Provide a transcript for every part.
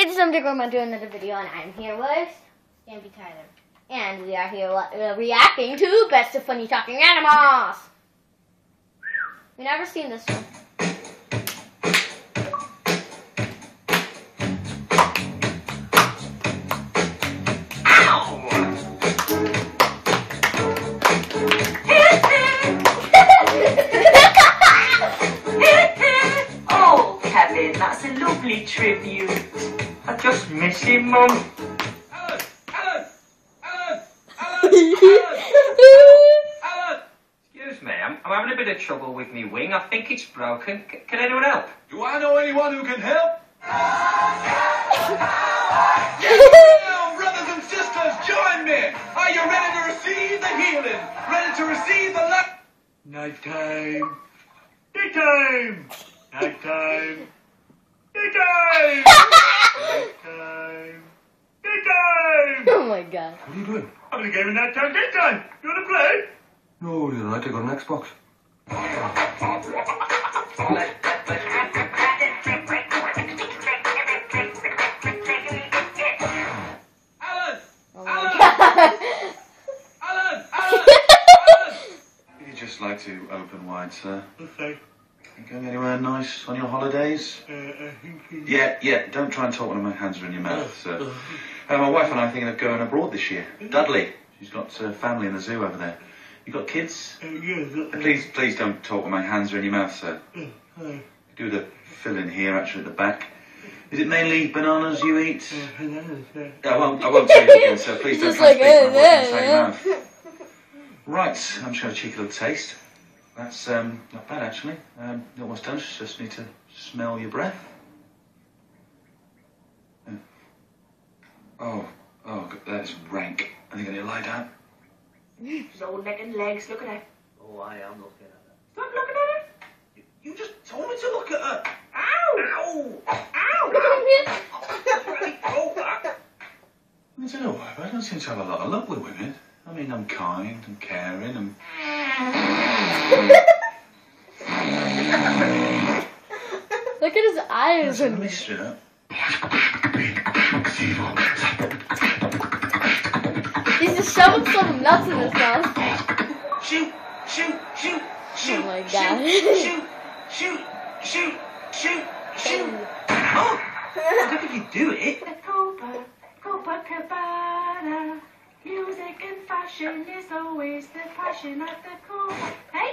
It's time to go on to another video, and I'm here with Stampy Tyler. And we are here reacting to Best of Funny Talking Animals. We've never seen this one. Oh, Kevin, that's a lovely tribute. I just miss him, Mum. Alan! Excuse me, I'm having a bit of trouble with me wing. I think it's broken. Can anyone help? Do I know anyone who can help? Yes, now, brothers and sisters, join me. Are you ready to receive the healing? Ready to receive the light? Nighttime. Daytime. Nighttime. Daytime. Nighttime. Daytime. Oh my god. What are you doing? Having a game of nighttime, daytime. You want to play? No, you're right. I got an Xbox. Alan! Oh Alan! my god. Alan! Alan! You'd just like to open wide, sir. Okay. You going anywhere nice on your holidays? I think Yeah. Don't try and talk when my hands are in your mouth, sir. My wife and I are thinking of going abroad this year. Dudley. She's got family in the zoo over there. You got kids? yes. Please don't talk when my hands are in your mouth, sir. Hi. Do the fill in here, actually, at the back. Is it mainly bananas you eat? I won't tell you again, sir. Please don't Just try like, and speak my words inside your mouth. Right, I'm just going to cheeky little taste. That's not bad, actually. You're almost done. Just need to smell your breath. Oh, that's rank. I think I need to lie down. His old neck and legs, look at her. Oh, I am looking at it. Stop looking at her. You just told me to look at her. Ow! Ow! Ow! I don't know, I don't seem to have a lot of luck with women. I mean, I'm kind, I'm caring, I'm... Look at his eyes. That's a mystery, that. He's just shoving some nuts in his mouth. Shoot! Oh my god. Shoot! Oh! I don't think you do it. Copacabana. Music and fashion is always the passion of the Copa. Hey?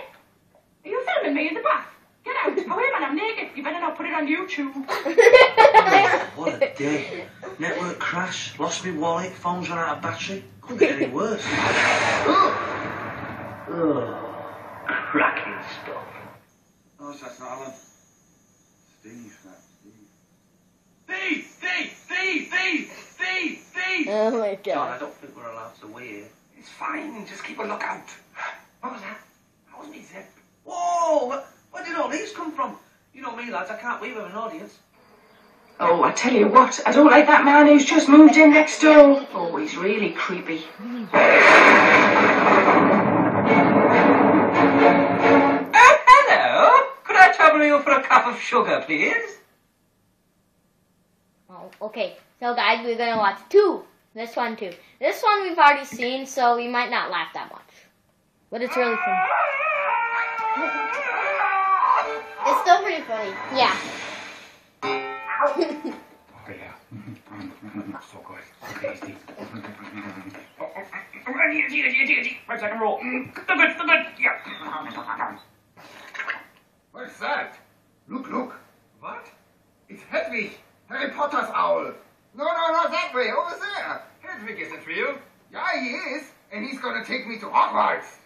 Are you filming me in the bath? Get out. Oh, wait, man, I'm naked. You better not put it on YouTube. What a day. Network crash, lost my wallet, phone's run out of battery. Couldn't get any worse. Cracking stuff. Oh, that's not Alan. Steve, that's Steve! Oh my John, I god. don't think we're allowed to wear. It's fine, just keep a lookout. What was that? That was me, Zip. Whoa! Where did all these come from? You know me, lads, I can't weave with an audience. Oh, I tell you what, I don't like that man who's just moved in next door. Oh, he's really creepy. Hello! Could I trouble you for a cup of sugar, please? Oh, okay, so guys, we're gonna watch two. This one too. This one we've already seen, so we might not laugh that much. But it's really funny. It's still pretty funny. Yeah. Oh, yeah. So good. So tasty. Easy. 5 second roll. So good. Yeah. What's that? Look. What? It's Hedwig, Harry Potter's owl. No, not that way. Over there. Hedwig isn't real. Yeah, he is. And he's gonna take me to Hogwarts.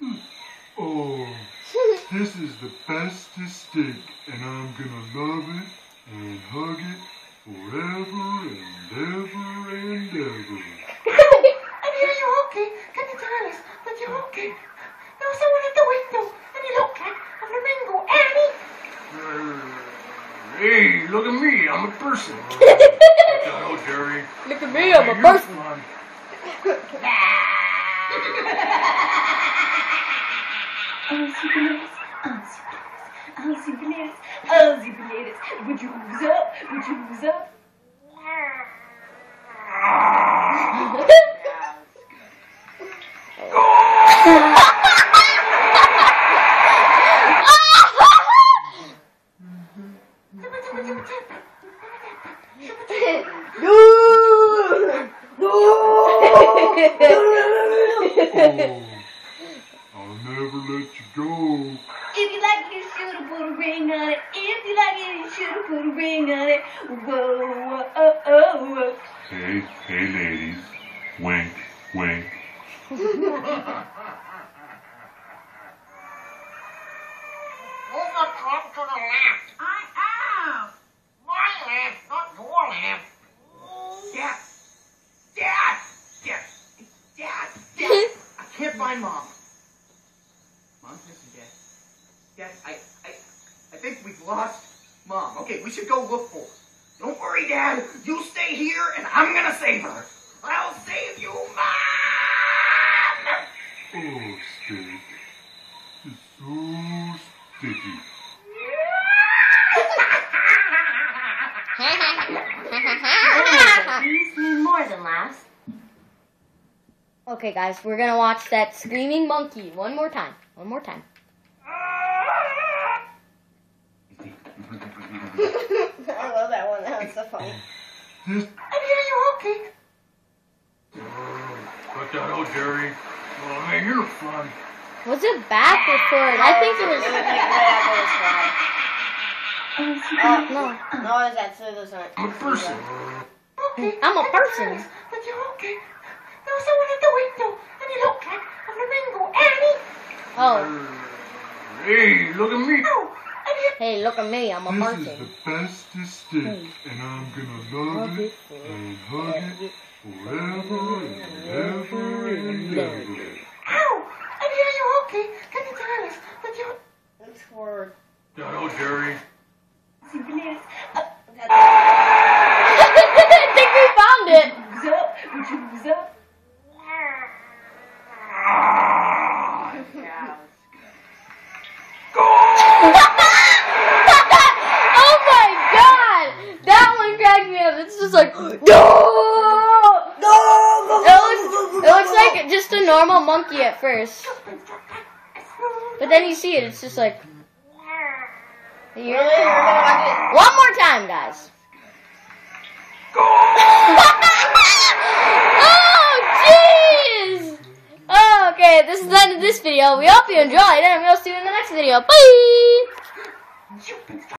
Oh, this is the bestest steak, and I'm gonna love it and hug it forever and ever and ever. I hear you okay. Can you tell us that you're okay? There was someone at the window, and he looked like a flamingo, Hey, look at me, I'm a person. Hello, Jerry. Look at me, I'm a person. Would you use up? I'll never let you go. If you like it, you should have put a ring on it. If you like it, you should have put a ring on it. Whoa, whoa, oh, oh, whoa. Hey, ladies. Wink, wink. Move the club to the left. I am. My left, not your left. Dad! Dad! Dad! Dad! Dad! I can't find Mom. Mom's missing, Dad. Dad, I think we've lost Mom. Okay, we should go look for her. Don't worry, Dad. You stay here, and I'm gonna save her. I'll save you, Mom! Oh, steak. It's so sticky. These mean more than laughs. Okay, guys, we're gonna watch that screaming monkey one more time. One more time. I love that one. That was so funny. This... You okay? Cut that out, Jerry. Oh, man, you're fun. Was it back or forward? I think it was. No, No, it's that so there's not. I'm a person. Okay. I'm a person. But you're okay. There's someone at the window, and you look like a flamingo, Annie. Oh, Hey, look at me. Oh, and you hey, look at me. I'm a This is person. the bestest steak, and I'm gonna love it and hug it forever and ever and ever. Ow! And are you okay? Can you tell us that you It's forward. Hello, Jerry. bananas? I think we found it. What's up? What's up? Oh my god! That one cracked me up. It's just like, no! It looks like just a normal monkey at first. But then you see it, it's just like... Really? You're gonna watch it? One more time, guys. Oh, jeez! Oh, okay, this is the end of this video. We hope you enjoyed, and we'll see you in the next video. Bye!